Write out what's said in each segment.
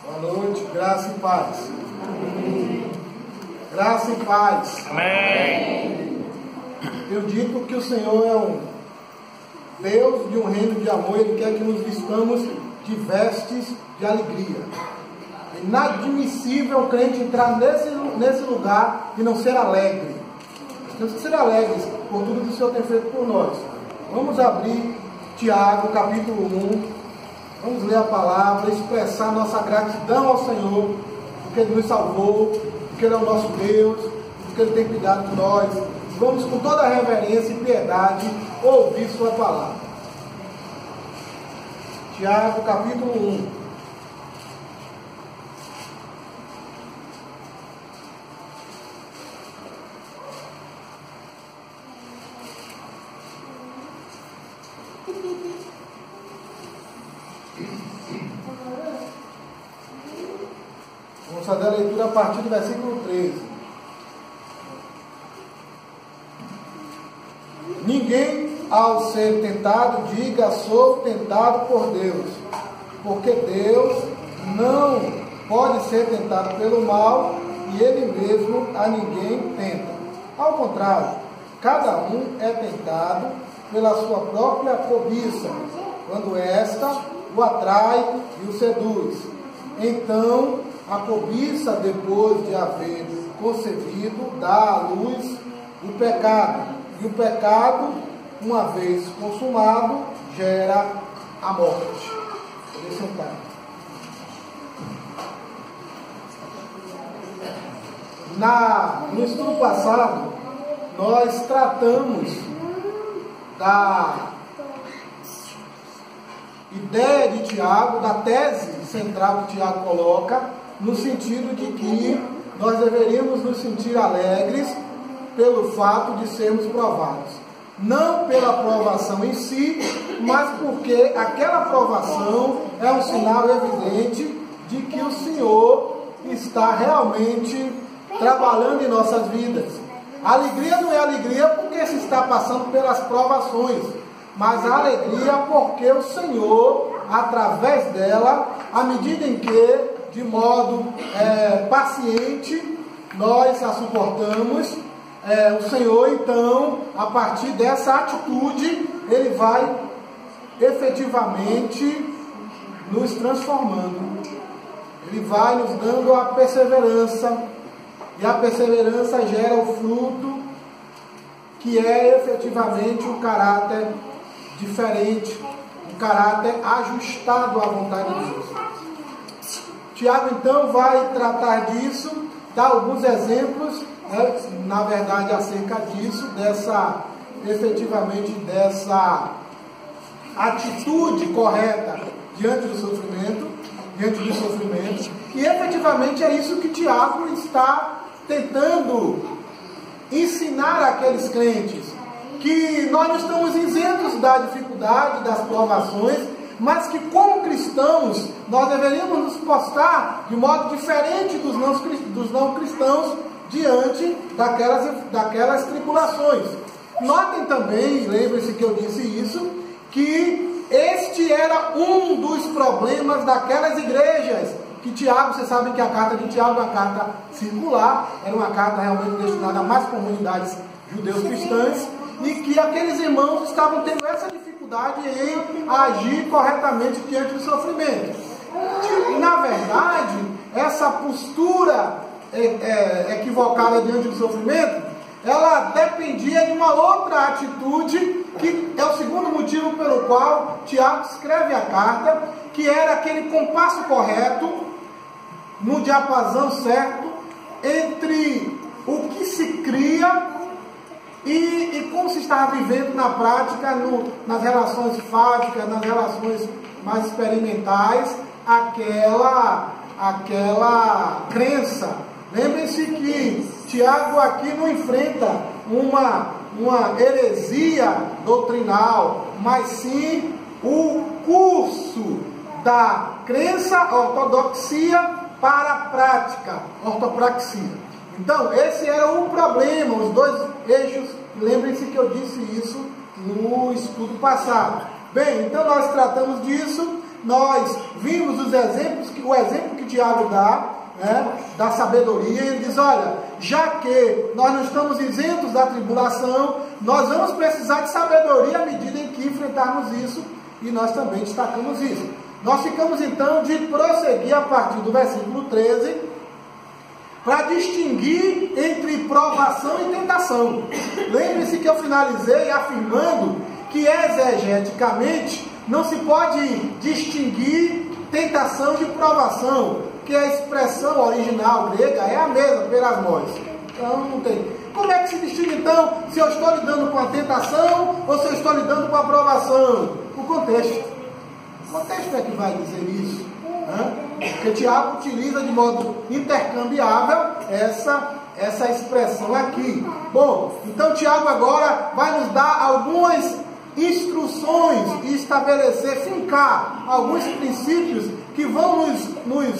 Boa noite, graça e paz. Graça e paz. Amém. Eu digo que o Senhor é um Deus de um reino de amor. Ele quer que nos vistamos de vestes de alegria. É inadmissível o crente entrar nesse lugar e não ser alegre. Temos que ser alegres por tudo que o Senhor tem feito por nós. Vamos abrir Tiago, capítulo 1. Vamos ler a palavra, expressar nossa gratidão ao Senhor, porque Ele nos salvou, porque Ele é o nosso Deus, porque Ele tem cuidado de nós. Vamos com toda a reverência e piedade ouvir sua palavra. Tiago, capítulo 1. Vamos fazer a leitura a partir do versículo 13. Ninguém, ao ser tentado, diga: sou tentado por Deus, porque Deus não pode ser tentado pelo mal e Ele mesmo a ninguém tenta. Ao contrário, cada um é tentado pela sua própria cobiça, quando esta o atrai e o seduz. Então, a cobiça, depois de haver concebido, dá à luz o pecado. E o pecado, uma vez consumado, gera a morte. Pode sentar. No estudo passado, nós tratamos da ideia de Tiago, da tese central que Tiago coloca, no sentido de que nós deveríamos nos sentir alegres pelo fato de sermos provados. Não pela provação em si, mas porque aquela provação é um sinal evidente de que o Senhor está realmente trabalhando em nossas vidas. A alegria não é alegria porque se está passando pelas provações, mas a alegria porque o Senhor, através dela, à medida em que, de modo paciente, nós a suportamos, o Senhor, então, a partir dessa atitude, Ele vai efetivamente nos transformando. Ele vai nos dando a perseverança, e a perseverança gera o fruto, que é efetivamente um caráter diferente, um caráter ajustado à vontade de Deus. Tiago, então, vai tratar disso, dar alguns exemplos, na verdade, acerca disso, efetivamente dessa atitude correta diante do sofrimento, e efetivamente é isso que Tiago está tentando ensinar àqueles crentes, que nós não estamos isentos da dificuldade, das provações, mas que como cristãos, nós deveríamos nos postar de modo diferente dos não cristãos, diante daquelas tribulações. Notem também, lembrem-se que eu disse isso, que este era um dos problemas daquelas igrejas, que Tiago, vocês sabem que a carta de Tiago é uma carta circular, era uma carta realmente destinada a mais comunidades judeus cristãs, e que aqueles irmãos estavam tendo essa dificuldade em agir corretamente diante do sofrimento. E na verdade, essa postura equivocada diante do sofrimento, ela dependia de uma outra atitude, que é o segundo motivo pelo qual Tiago escreve a carta, que era aquele compasso correto, no diapasão certo, entre o que se cria e como se estava vivendo na prática, nas relações fáticas, nas relações mais experimentais, aquela crença. Lembrem-se que Tiago aqui não enfrenta uma heresia doutrinal, mas sim o curso da crença, ortodoxia, para a prática, ortopraxia. Então, esse era o problema, os dois eixos. Lembrem-se que eu disse isso no estudo passado. Bem, então nós tratamos disso, nós vimos os exemplos, o exemplo que Tiago dá, né, da sabedoria. Ele diz, olha, já que nós não estamos isentos da tribulação, nós vamos precisar de sabedoria à medida em que enfrentarmos isso, e nós também destacamos isso. Nós ficamos então de prosseguir a partir do versículo 13, para distinguir entre provação e tentação. Lembre-se que eu finalizei afirmando que exegeticamente não se pode distinguir tentação de provação, que a expressão original grega é a mesma, perasmos. Então não tem. Como é que se distingue então se eu estou lidando com a tentação ou se eu estou lidando com a provação? O contexto. O contexto é que vai dizer isso. Porque Tiago utiliza de modo intercambiável essa expressão aqui. Bom, então Tiago agora vai nos dar algumas instruções e estabelecer, fincar alguns princípios que vão nos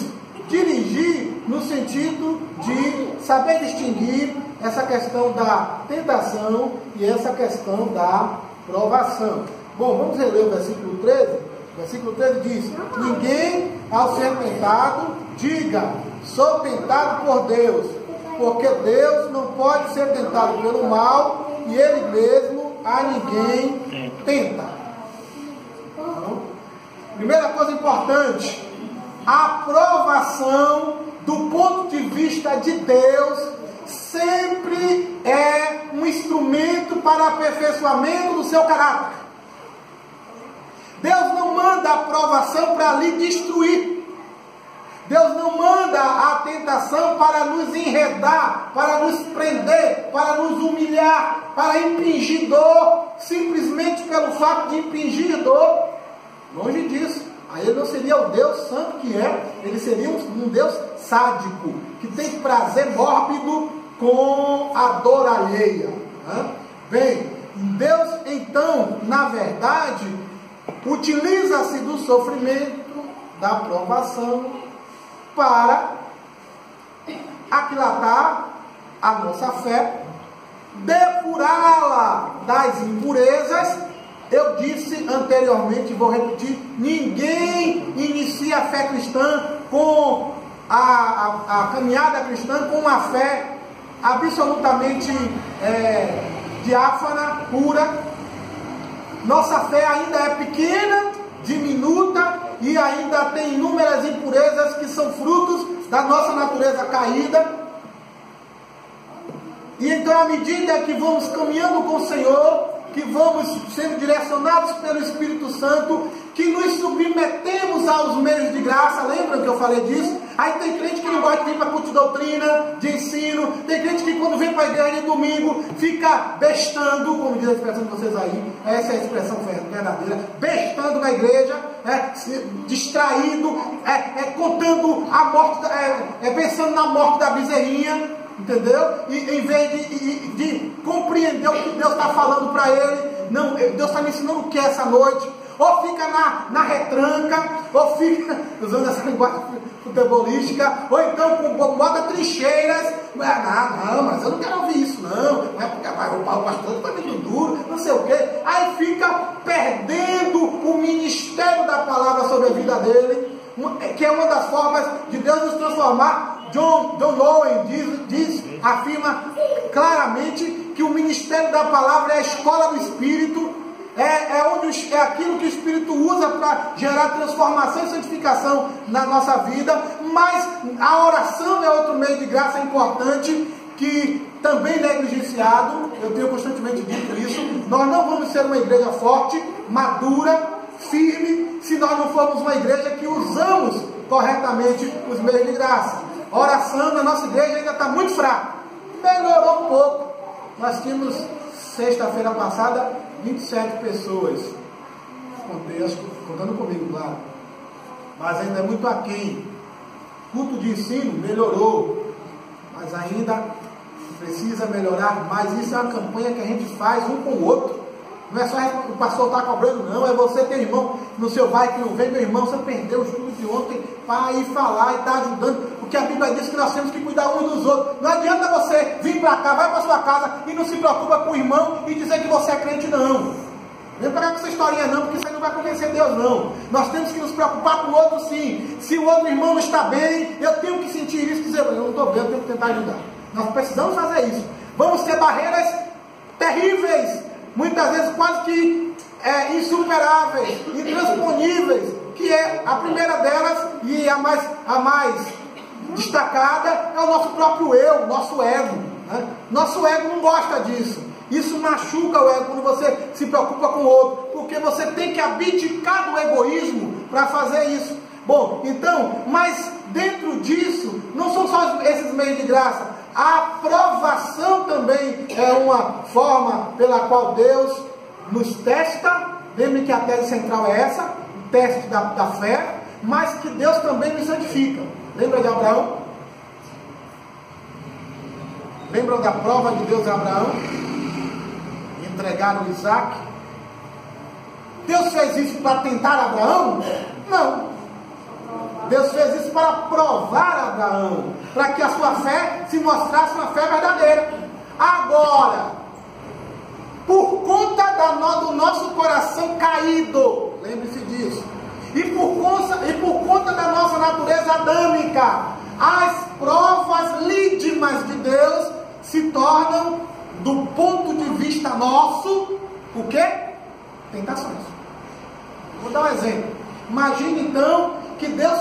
dirigir no sentido de saber distinguir essa questão da tentação e essa questão da provação. Bom, vamos reler o versículo 13. O versículo 13 diz: ninguém, ao ser tentado, diga, sou tentado por Deus, porque Deus não pode ser tentado pelo mal, e Ele mesmo a ninguém tenta. Então, primeira coisa importante, a provação, do ponto de vista de Deus, sempre é um instrumento para aperfeiçoamento do seu caráter. Deus não manda a provação para lhe destruir. Deus não manda a tentação para nos enredar, para nos prender, para nos humilhar, para impingir dor, simplesmente pelo fato de impingir dor. Longe disso. Aí ele não seria o Deus santo que é, ele seria um Deus sádico, que tem prazer mórbido com a dor alheia. Bem, Deus então, na verdade, utiliza-se do sofrimento, da provação, para aquilatar a nossa fé, depurá-la das impurezas. Eu disse anteriormente, vou repetir, ninguém inicia a fé cristã com a caminhada cristã com uma fé absolutamente diáfana, pura. Nossa fé ainda é pequena, diminuta, e ainda tem inúmeras impurezas que são frutos da nossa natureza caída. E então, à medida que vamos caminhando com o Senhor, que vamos sendo direcionados pelo Espírito Santo, que nos submetemos aos meios de graça, lembram que eu falei disso? Aí tem crente que não gosta de vir para culto de doutrina, de ensino, tem crente que quando vem para a igreja de domingo, fica bestando, como diz a expressão de vocês aí, essa é a expressão verdadeira, bestando na igreja, distraído, contando a morte, pensando na morte da bezerrinha, entendeu? E em vez de compreender o que Deus está falando para ele, não, Deus está me ensinando o que é essa noite, ou fica na retranca, ou fica usando essa linguagem futebolística, ou então bota trincheiras. Não, mas eu não quero ouvir isso, não é porque o pastor está muito duro, não sei o que. Aí fica perdendo o ministério da palavra sobre a vida dele, que é uma das formas de Deus nos transformar. John Owen afirma claramente que o ministério da palavra é a escola do Espírito, é aquilo que o Espírito usa para gerar transformação e santificação na nossa vida. Mas a oração é outro meio de graça importante, que também negligenciado. Eu tenho constantemente dito isso. Nós não vamos ser uma igreja forte, madura, firme, se nós não formos uma igreja que usamos corretamente os meios de graça. A oração na nossa igreja ainda está muito fraca. Melhorou um pouco. Nós tínhamos, sexta-feira passada, 27 pessoas. Contei, acho que contando comigo, claro. Mas ainda é muito aquém. Culto de ensino melhorou, mas ainda precisa melhorar mais. Isso é uma campanha que a gente faz um com o outro. Não é só o pastor estar cobrando, não. É você ter irmão no seu vai que não vem, meu irmão, você perdeu o estudo de ontem. participar e falar e estar ajudando, porque a Bíblia diz que nós temos que cuidar uns dos outros. Não adianta você vir para cá, vai para sua casa e não se preocupa com o irmão e dizer que você é crente, não. Não pegar com essa historinha não, porque isso aí não vai convencer Deus, não. Nós temos que nos preocupar com o outro, sim. Se o outro irmão não está bem, eu tenho que sentir isso e dizer, eu não estou bem, eu tenho que tentar ajudar. Nós precisamos fazer isso. Vamos ter barreiras terríveis, muitas vezes quase que insuperáveis, intransponíveis, que é a primeira delas e a mais destacada é o nosso próprio eu, o nosso ego. Né? Nosso ego não gosta disso. Isso machuca o ego quando você se preocupa com o outro, porque você tem que abdicar do egoísmo para fazer isso. Bom, então, mas dentro disso, não são só esses meios de graça, a aprovação também é uma forma pela qual Deus nos testa. Lembre que a tese central é essa, o teste da fé, mas que Deus também nos santifica. Lembra de Abraão? Lembram da prova de Deus a Abraão? Entregaram Isaac. Deus fez isso para tentar Abraão? Não. Deus fez isso para provar Abraão, para que a sua fé se mostrasse uma fé verdadeira. Agora, por conta do nosso coração caído, lembre-se disso, e por conta da nossa natureza adâmica, as provas lídimas de Deus se tornam, do ponto de vista nosso, o quê? Tentações. Vou dar um exemplo. Imagine então que Deus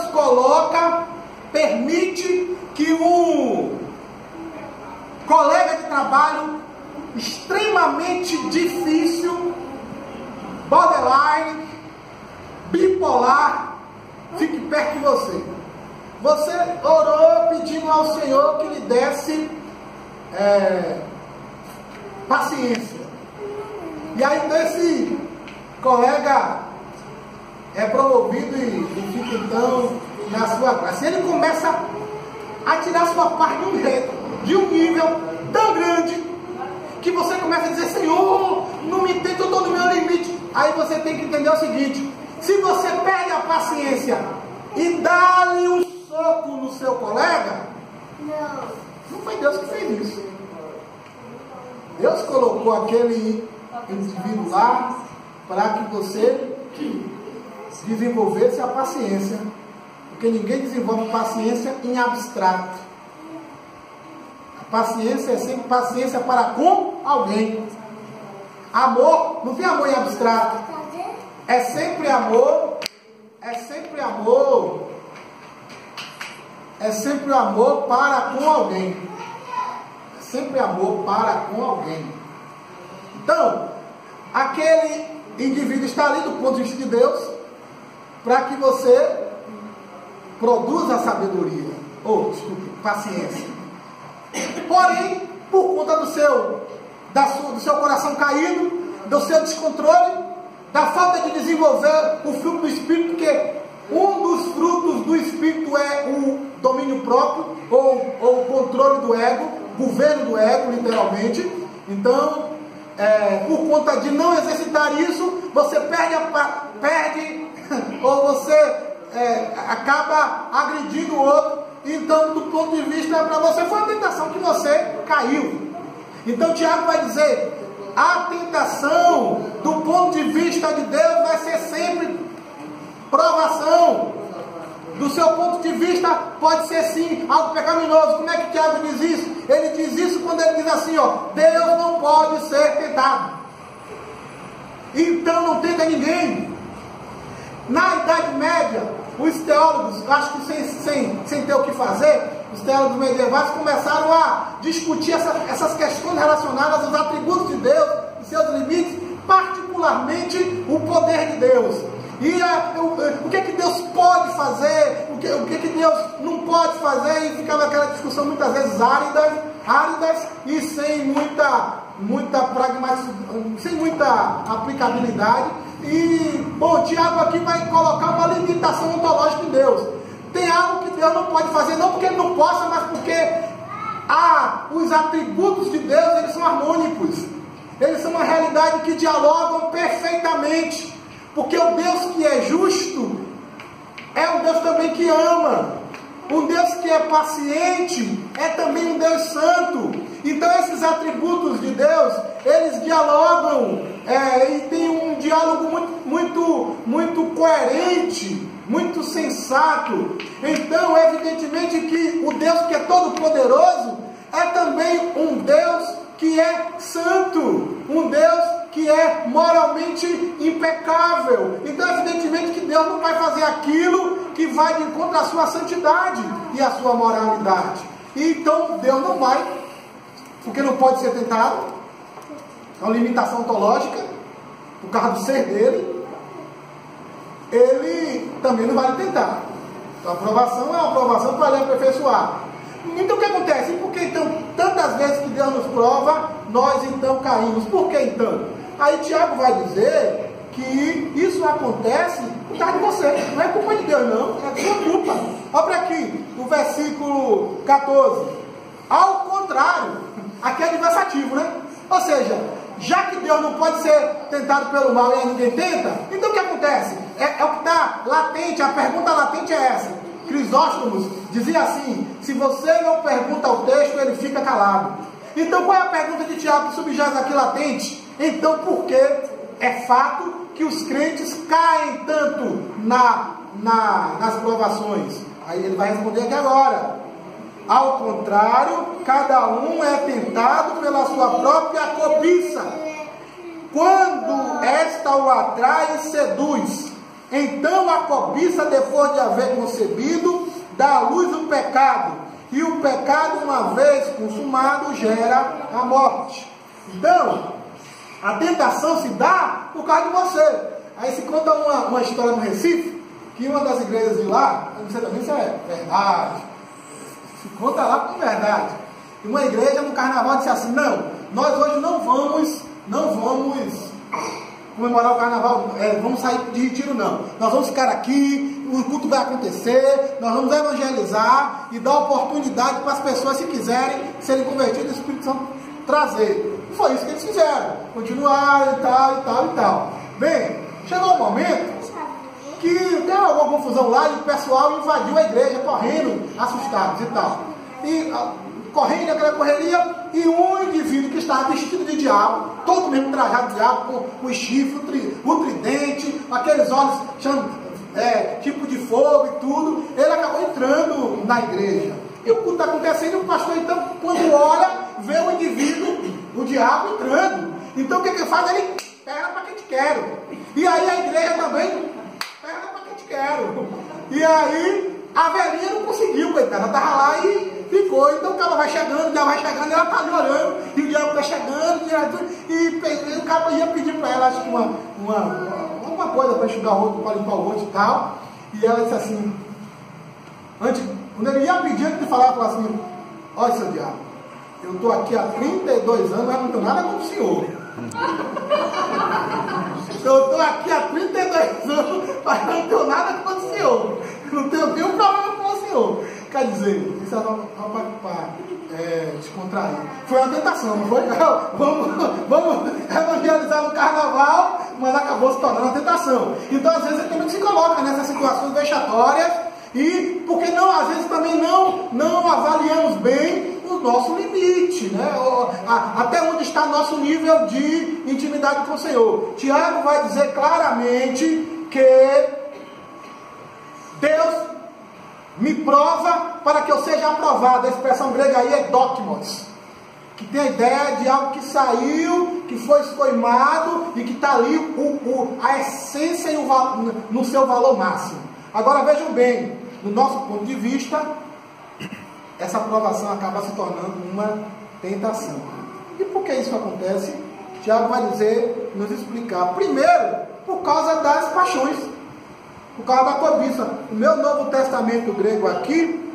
permite que um colega de trabalho extremamente difícil, borderline, bipolar, fique perto de você. Você orou pedindo ao Senhor que lhe desse paciência. E aí esse colega é promovido e fica então na sua classe. Ele começa a tirar sua parte de um nível tão grande que você começa a dizer, Senhor, não me tente, eu estou no meu limite. Aí você tem que entender o seguinte: se você perde a paciência e dá-lhe um soco no seu colega, não foi Deus que fez isso. Deus colocou aquele indivíduo lá para que você desenvolvesse a paciência, porque ninguém desenvolve paciência em abstrato. A paciência é sempre paciência para com alguém. Amor, não tem amor em abstrato, é sempre amor, é sempre amor para com alguém. Sempre amor para com alguém. Então, aquele indivíduo está ali do ponto de vista de Deus para que você produza sabedoria, paciência. Porém, por conta do seu coração caído, do seu descontrole, da falta de desenvolver o fruto do Espírito, porque um dos frutos do Espírito é o domínio próprio, ou o controle do ego, governo do ego, literalmente. Então, por conta de não exercitar isso, você perde ou você acaba agredindo o outro. Então, do ponto de vista para você, foi a tentação que você caiu. Então, Tiago vai dizer, a tentação, do ponto de vista de Deus, vai ser sempre provação. Do seu ponto de vista, pode ser sim algo pecaminoso. Como é que Tiago diz isso? Ele diz isso quando ele diz assim, Deus não pode ser tentado. Então não tenta ninguém. Na Idade Média, os teólogos, acho que sem ter o que fazer, os teólogos medievais começaram a discutir essas questões relacionadas aos atributos de Deus e seus limites, particularmente o poder de Deus. E o que Deus pode fazer, o que Deus não pode fazer, e ficava aquela discussão muitas vezes áridas e sem muita pragmaticidade, sem muita aplicabilidade. E, bom, Tiago aqui vai colocar uma limitação ontológica em Deus. Tem algo que Deus não pode fazer, não porque Ele não possa, mas porque os atributos de Deus, eles são harmônicos. Eles são uma realidade que dialogam perfeitamente. Porque o Deus que é justo é um Deus também que ama. Um Deus que é paciente é também um Deus santo. Então esses atributos de Deus, eles dialogam e tem um diálogo muito coerente, muito sensato. Então, evidentemente que o Deus que é todo poderoso é também um Deus que é santo, um Deus que é moralmente impecável. Então, evidentemente que Deus não vai fazer aquilo que vai de encontro à sua santidade e à sua moralidade. E então, Deus não vai, porque não pode ser tentado. É uma limitação ontológica, por causa do ser dele. Ele também não vai tentar. Então, a aprovação é uma aprovação para lhe aperfeiçoar. Então, o que acontece? Por que então, tantas vezes que Deus nos prova, nós então caímos? Por que então? Aí Tiago vai dizer que isso acontece por causa de você. Não é culpa de Deus, não. É sua culpa. Olha para aqui, o versículo 14. Ao contrário, aqui é adversativo, né? Ou seja, já que Deus não pode ser tentado pelo mal e aí ninguém tenta, então o que acontece? É o que está latente, a pergunta latente é essa. Crisóstomo dizia assim: se você não pergunta o texto, ele fica calado. Então qual é a pergunta de Tiago que subjaz aqui latente? Então por que é fato que os crentes caem tanto nas provações? Aí ele vai responder aqui agora. Ao contrário, cada um é tentado pela sua própria cobiça. Quando esta o atrai e seduz, então a cobiça, depois de haver concebido, dá à luz o pecado. E o pecado, uma vez consumado, gera a morte. Então, a tentação se dá por causa de você. Aí se conta uma história no Recife, que uma das igrejas de lá, eu não sei também se é verdade, se conta lá como verdade. Uma igreja no carnaval disse assim: não, nós hoje não vamos comemorar o carnaval, vamos sair de retiro não. Nós vamos ficar aqui, o culto vai acontecer, nós vamos evangelizar e dar oportunidade para as pessoas, se quiserem, serem convertidas, o Espírito Santo trazer. E foi isso que eles fizeram. Continuaram e tal. Bem, chegou um momento que deu alguma confusão lá e o pessoal invadiu a igreja correndo, assustados e tal. E correndo aquela correria, e um indivíduo que estava vestido de diabo, todo mesmo trajado de diabo, com o chifre, o tridente, aqueles olhos tipo de fogo e tudo, ele acabou entrando na igreja. E o culto está acontecendo, e o pastor então, quando olha, vê o indivíduo, o diabo entrando. Então o que ele faz? Ele pega para quem te quero. E aí a igreja também pega para quem te quero. E aí a velhinha não conseguiu, coitada, ela estava lá e ficou. Então o cara vai chegando, ela está ali orando, e o diabo está chegando, e o cara ia pedir para ela, acho que alguma coisa para enxugar o rosto, para limpar o rosto e tal. E ela disse assim, quando ele ia pedir, ele falava assim: olha, seu diabo, eu estou aqui há 32 anos, mas não tenho nada com o senhor. Eu estou aqui há 32 anos, mas não tenho nada com o senhor. Não tenho nenhum problema com o senhor. Quer dizer, isso é para descontrair. Foi uma tentação, não foi? Vamos evangelizar no carnaval, mas acabou se tornando uma tentação. Então, às vezes, ele também se coloca nessas situações vexatórias, e porque não, às vezes também não avaliamos bem o nosso limite, né? Até onde está nosso nível de intimidade com o Senhor. Tiago vai dizer claramente que Deus me prova para que eu seja aprovado. A expressão grega aí é dokimos, que tem a ideia de algo que saiu, que foi escoimado e que está ali a essência no seu valor máximo. Agora vejam bem, no nosso ponto de vista, essa aprovação acaba se tornando uma tentação. E por que isso acontece? Tiago vai nos explicar. Primeiro, por causa das paixões, por causa da cobiça. O meu Novo Testamento grego aqui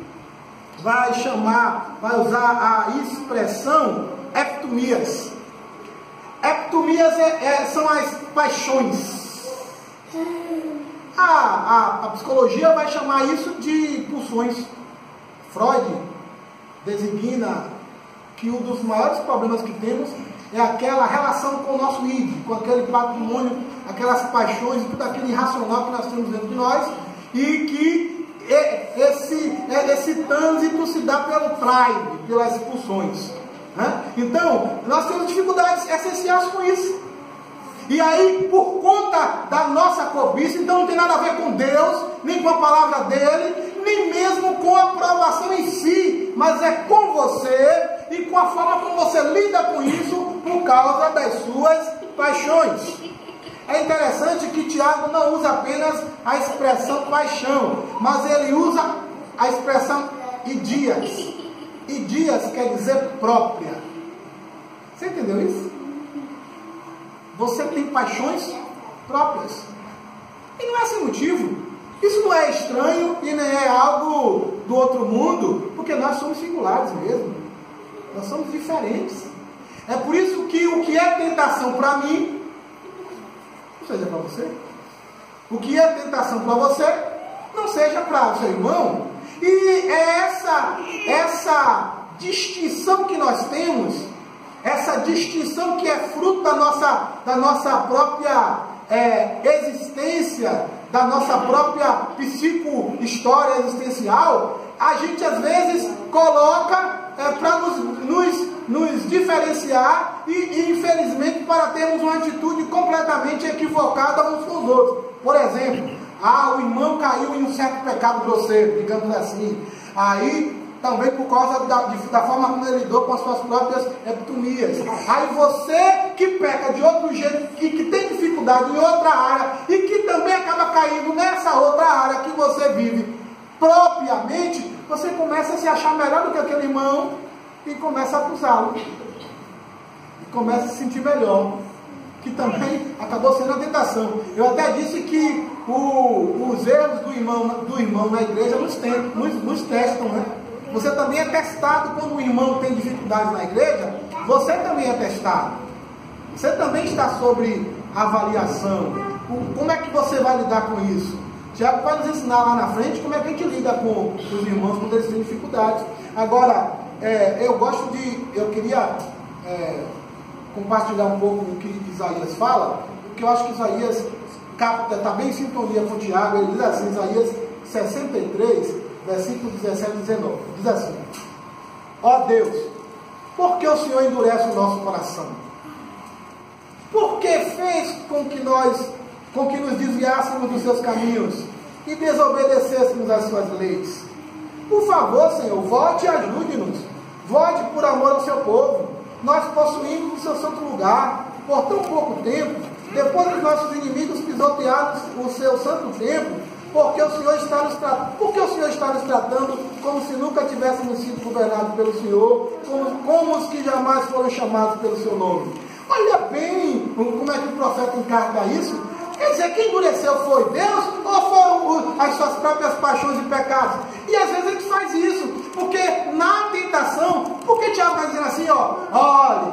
vai usar a expressão eptumias. Eptumias são as paixões. A psicologia vai chamar isso de pulsões. Freud designa que um dos maiores problemas que temos é aquela relação com o nosso id, com aquele patrimônio, aquelas paixões, tudo aquilo irracional que nós temos dentro de nós, e que esse trânsito se dá pelo tribe, pelas expulsões. Então, nós temos dificuldades essenciais com isso. E aí, por conta da nossa cobiça, então não tem nada a ver com Deus, nem com a palavra dele, nem mesmo com a aprovação em si, mas é com você e com a forma como você lida com isso por causa das suas paixões. É interessante que Tiago não usa apenas a expressão paixão, mas ele usa a expressão idias. Idias quer dizer própria. Você entendeu isso? Você tem paixões próprias. E não é sem motivo. Isso não é estranho e nem é algo do outro mundo, porque nós somos singulares mesmo. Nós somos diferentes. É por isso que o que é tentação para mim, não seja para você. O que é tentação para você, não seja para o seu irmão. E é essa distinção que nós temos, essa distinção que é fruto da nossa própria existência, da nossa própria psico-história existencial, a gente às vezes coloca para nos diferenciar e infelizmente para termos uma atitude completamente equivocada uns com os outros. Por exemplo, o irmão caiu em um certo pecado grosseiro, digamos assim. Aí, também por causa da forma como ele lidou com as suas próprias epitomias. Aí você que peca de outro jeito, que tem dificuldade em outra área, e que também acaba caindo nessa outra área que você vive propriamente, você começa a se achar melhor do que aquele irmão e começa a acusá-lo. E começa a se sentir melhor. Que também acabou sendo a tentação. Eu até disse que os erros do irmão na igreja nos testam, né? Você também é testado quando o irmão tem dificuldades na igreja. Você também é testado. Você também está sob avaliação. Como é que você vai lidar com isso? Tiago vai nos ensinar lá na frente como é que a gente lida com os irmãos quando eles têm dificuldades. Agora, eu queria compartilhar um pouco do que Isaías fala, porque eu acho que Isaías está bem em sintonia com Tiago. Ele diz assim, Isaías 63, versículos 17 e 19, diz assim: ó Deus, por que o Senhor endurece o nosso coração? Por que fez com que nos desviássemos dos seus caminhos e desobedecêssemos às suas leis? Por favor, Senhor, volte e ajude-nos. Volte por amor ao seu povo. Nós possuímos o seu santo lugar por tão pouco tempo, depois dos nossos inimigos pisoteados o seu santo templo. Porque o Senhor está nos tratando como se nunca tivéssemos sido governados pelo Senhor, como os que jamais foram chamados pelo seu nome. Olha bem como é que o profeta encarga isso. Quer dizer, quem endureceu foi Deus ou foram as suas próprias paixões e pecados? E às vezes a gente faz isso, porque na tentação, porque Tiago está dizendo assim, olhe,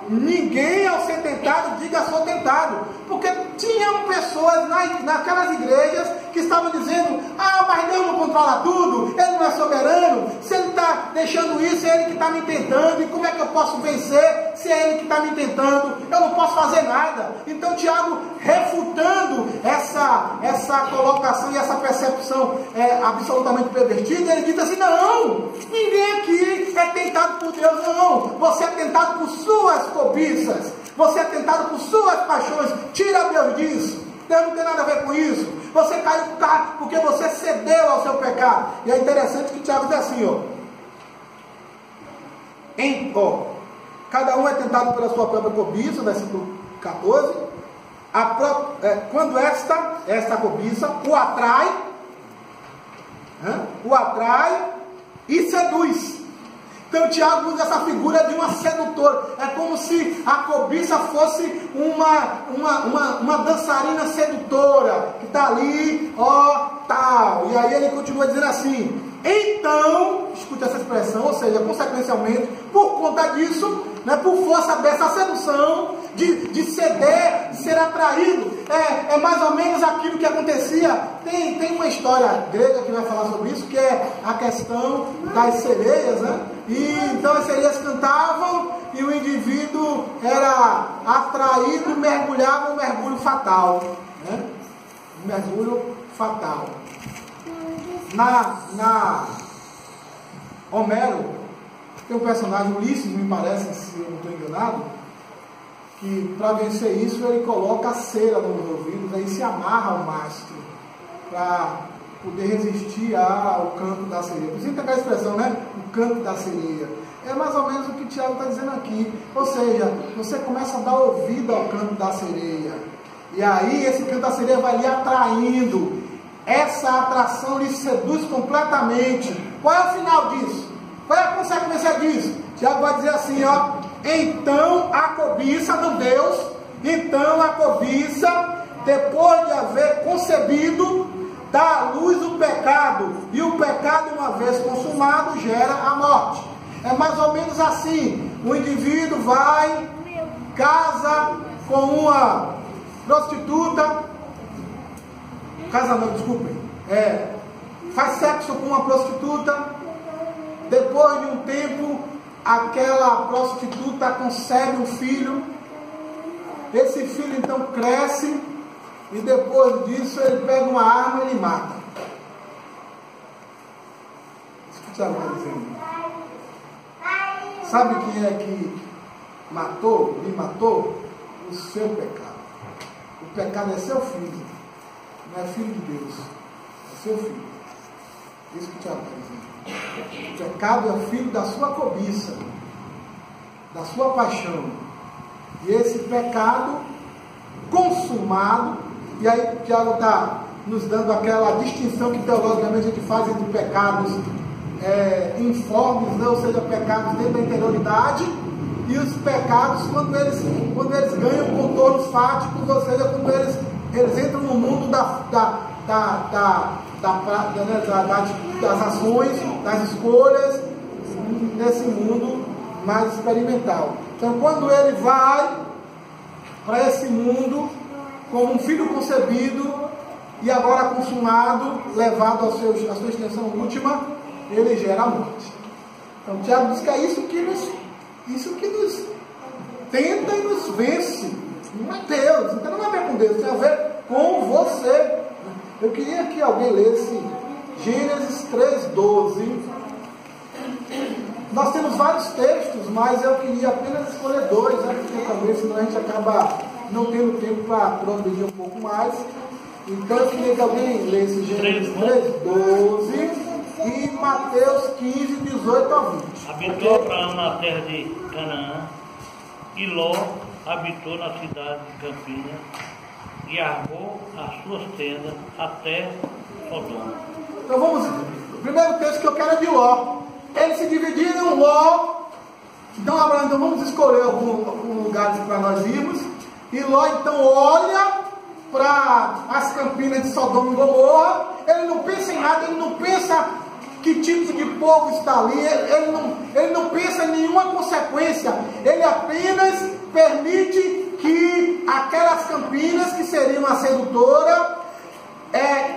ninguém ao ser tentado diga sou tentado, porque tinham pessoas naquelas igrejas que estavam dizendo, mas Deus não controla tudo, Ele não é soberano, se Ele está deixando isso, é Ele que está me tentando, e como é que eu posso vencer se é Ele que está me tentando? Eu não posso fazer nada. Então Tiago, refutando essa colocação e essa percepção absolutamente pervertida, ele diz assim, não, ninguém aqui é tentado por Deus, não, você é tentado por suas cobiças, você é tentado por suas paixões. Tira Deus disso. Deus não tem nada a ver com isso. Você caiu porque você cedeu ao seu pecado. E é interessante que Tiago diz assim, cada um é tentado pela sua própria cobiça, versículo 14. Quando esta cobiça o atrai e seduz. Então Tiago usa essa figura de uma sedutora. É como se a cobiça fosse uma dançarina sedutora, que está ali, tal. E aí ele continua dizendo assim, então, escute essa expressão, ou seja, consequencialmente, por conta disso, por força dessa sedução, de ceder, de ser atraído, é mais ou menos aquilo que acontecia. Tem uma história grega que vai falar sobre isso, que é a questão das sereias, E então as sereias cantavam e o indivíduo era atraído e mergulhava um mergulho fatal, Um mergulho fatal. Na Homero, tem um personagem, Ulisses, me parece, se eu não estou enganado, que para vencer isso ele coloca a cera nos ouvidos, aí se amarra ao mastro para poder resistir ao canto da sereia. Por isso tem aquela expressão, né? O canto da sereia. É mais ou menos o que o Tiago está dizendo aqui. Ou seja, você começa a dar ouvido ao canto da sereia. E aí esse canto da sereia vai lhe atraindo. Essa atração lhe seduz completamente. Qual é o final disso? Qual é a consequência disso? Tiago vai dizer assim, ó. Então a cobiça do Deus, então a cobiça, depois de haver concebido, dá à luz o pecado, e o pecado, uma vez consumado, gera a morte. É mais ou menos assim: o indivíduo vai, casa com uma prostituta, faz sexo com uma prostituta, depois de um tempo, aquela prostituta concebe um filho, esse filho então cresce, e depois disso ele pega uma arma e ele mata. Isso que o Tiago está dizendo. Sabe quem é que lhe matou? O seu pecado. O pecado é seu filho, não é filho de Deus, é seu filho. Isso que o Tiago está dizendo. O pecado é filho da sua cobiça, da sua paixão. E esse pecado consumado, e aí o Tiago está nos dando aquela distinção que teologicamente a gente faz entre pecados informes, né? Ou seja, pecados dentro da interioridade, e os pecados quando eles ganham contornos fáticos, ou seja, quando eles entram no mundo das ações, das escolhas, nesse mundo mais experimental. Então, quando ele vai para esse mundo como um filho concebido e agora consumado, levado à sua extensão última, ele gera a morte. Então, Tiago diz que é isso que nos tenta e nos vence. Não é Deus, não tem nada a ver com Deus, tem a ver com você. Eu queria que alguém lesse Gênesis 3:12. Nós temos vários textos, mas eu queria apenas escolher dois, né? Porque talvez senão a gente acaba não tendo tempo para progredir um pouco mais. Então eu queria que alguém lesse Gênesis 3:12 e Mateus 15:18-20. Habitou Abraão na terra de Canaã, e Ló habitou na cidade de Campinas, e armou as suas tendas até Sodoma. Então vamos, o primeiro texto que eu quero é de Ló. Eles se dividiram, Ló. Então, Abraão, então vamos escolher alguns lugares para nós irmos. E Ló então olha para as campinas de Sodoma e Gomorra. Ele não pensa em nada, ele não pensa que tipo de povo está ali, ele não pensa em nenhuma consequência. Ele apenas permite que aquelas campinas, que seriam a sedutora,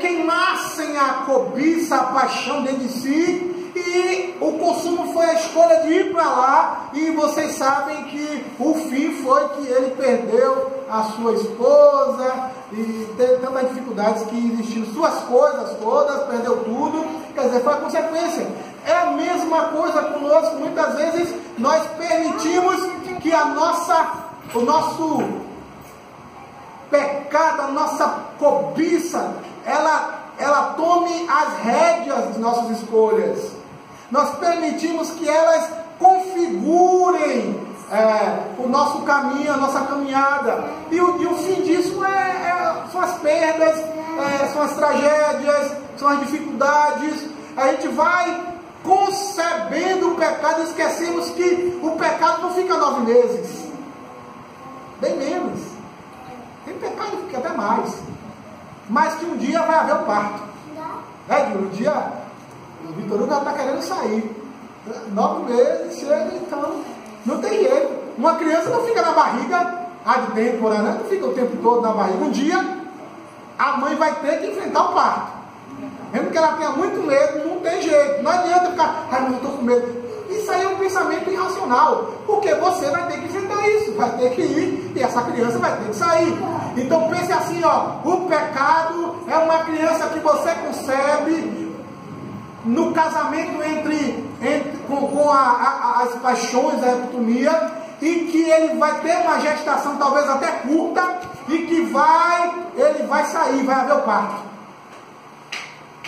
queimassem a cobiça, a paixão dentro de si. E o consumo foi a escolha de ir para lá, e vocês sabem que o fim foi que ele perdeu a sua esposa, e teve tantas dificuldades que existiam, suas coisas todas, perdeu tudo, quer dizer, foi a consequência. É a mesma coisa conosco, muitas vezes nós permitimos que o nosso pecado, a nossa cobiça, ela tome as rédeas de nossas escolhas. Nós permitimos que elas configurem o nosso caminho, a nossa caminhada. E o fim disso são as perdas, são as tragédias, são as dificuldades. A gente vai concebendo o pecado e esquecemos que o pecado não fica 9 meses. Bem menos. Tem pecado que fica até mais. Mas que um dia vai haver o parto. Um dia o Vitor Hugo já está querendo sair. 9 meses, chega, então não tem jeito. Uma criança não fica na barriga ad tempora, né? Não fica o tempo todo na barriga. Um dia a mãe vai ter que enfrentar o parto. Mesmo que ela tenha muito medo, não tem jeito. Não adianta ficar, mas eu estou com medo. Isso aí é um pensamento irracional, porque você vai ter que enfrentar isso, vai ter que ir, e essa criança vai ter que sair. Então pense assim, ó, o pecado é uma criança que você concebe no casamento com as paixões, a epitomia, e que ele vai ter uma gestação talvez até curta, e que ele vai sair, vai haver o parto.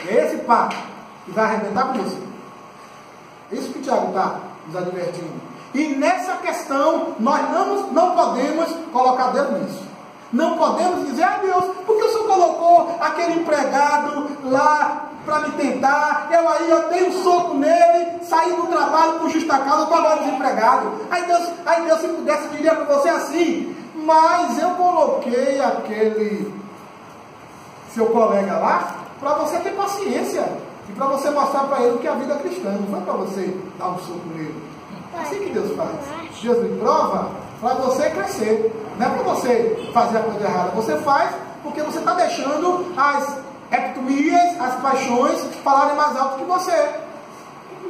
É esse parto que vai arrebentar com você. Isso que o Tiago está nos advertindo. E nessa questão, nós não podemos colocar dedo nisso. Não podemos dizer, Deus, por que o Senhor colocou aquele empregado lá para me tentar? Eu dei um soco nele, saí do trabalho por justa causa, eu estou agora desempregado. Aí Deus, se pudesse, diria para você assim, mas eu coloquei aquele seu colega lá para você ter paciência e para você mostrar para ele o que é a vida cristã, não foi para você dar um soco nele. É assim que Deus faz. Deus me prova para você crescer, não é para você fazer a coisa errada. Você faz porque você está deixando as epitomias, as paixões falarem mais alto que você,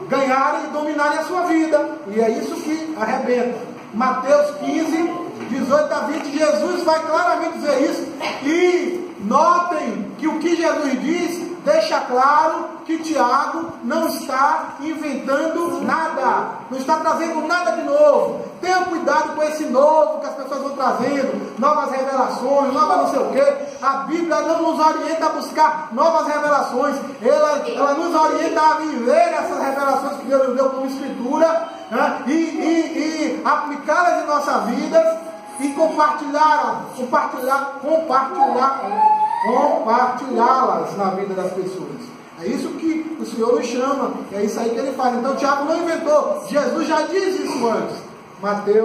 ganharem e dominarem a sua vida, e é isso que arrebenta. Mateus 15, 18 a 20, Jesus vai claramente dizer isso, e notem que o que Jesus diz deixa claro que Tiago não está inventando nada, não está trazendo nada de novo. Tenha cuidado com esse novo que as pessoas vão trazendo, novas revelações, novas não sei o que. A Bíblia não nos orienta a buscar novas revelações, ela nos orienta a viver essas revelações que Deus nos deu como escritura, né? E aplicá-las em nossas vidas e compartilhá-las na vida das pessoas. É isso que o Senhor nos chama, é isso aí que ele faz. Então Tiago não inventou, Jesus já diz isso antes. Mateus